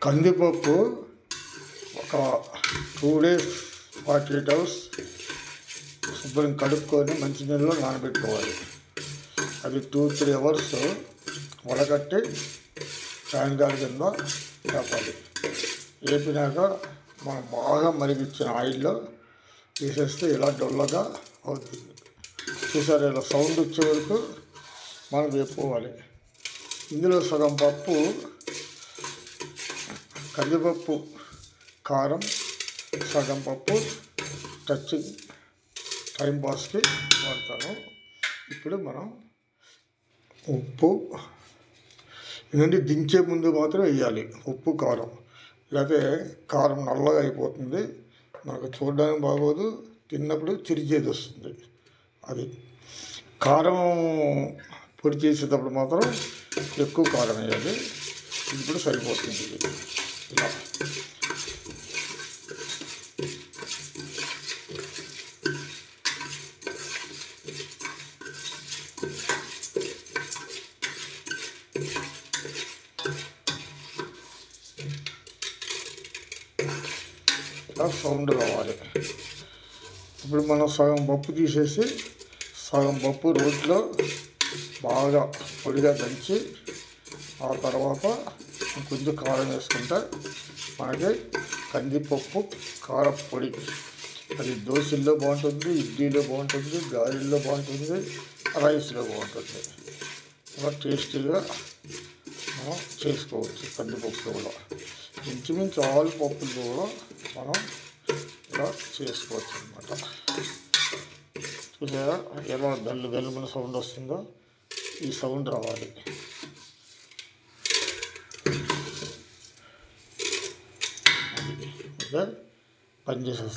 కందిపప్పు ఒక 2 days 48 hours శుభ్రం కడుక్కొని మంచినీళ్ళలో నానబెట్టుకోవాలి. అది 2-3 hours వడగట్టి ఫ్యాన్ గాలి కింద వేపాలి. వేపినాక మనం బాగా మరిగించిన ఆయిల్లో తీసేస్తే ఇలా డొల్లగా అవుతుంది. చూసారు, ఇలా సౌండ్ వచ్చే వరకు మనం వేపుకోవాలి. ఇందులో సగం పప్పు కందిపప్పు కారం, సగం పప్పు టచింగ్ టైం పాస్కి వాడతాను. ఇప్పుడు మనం ఉప్పు ఎందుకంటే దించే ముందు మాత్రం వేయాలి ఉప్పు కారం, లేకపోతే కారం నల్లగా అయిపోతుంది, మనకు చూడడానికి బాగోదు, తిన్నప్పుడు చిరిచేది వస్తుంది. అది కారం పొడి చేసేటప్పుడు మాత్రం ఎక్కువ కారం వేయాలి. ఇప్పుడు సరిపోతుంది. ఇలా సౌండ్ రావాలి. ఇప్పుడు మనం సగం పప్పు తీసేసి సగం పప్పు రోట్లో బాగా పొడిగా దంచి ఆ తర్వాత కొంచెం కారం వేసుకుంటే మనకి కందిపప్పు కారపొడి. అది దోశల్లో బాగుంటుంది, ఇడ్లీలో బాగుంటుంది, గారెల్లో బాగుంటుంది, రైస్లో బాగుంటుంది. ఇలా టేస్టీగా మనం చేసుకోవచ్చు. కందిపప్పు కూడా ఇంచుమించు ఆల్ పప్పులు కూడా మనం ఇలా చేసుకోవచ్చు అన్నమాట. చూసారా ఎలా గల్లుమని సౌండ్ వస్తుందో, ఈ సౌండ్ రావాలి. ఓకే, పనిచేసేస్తుంది.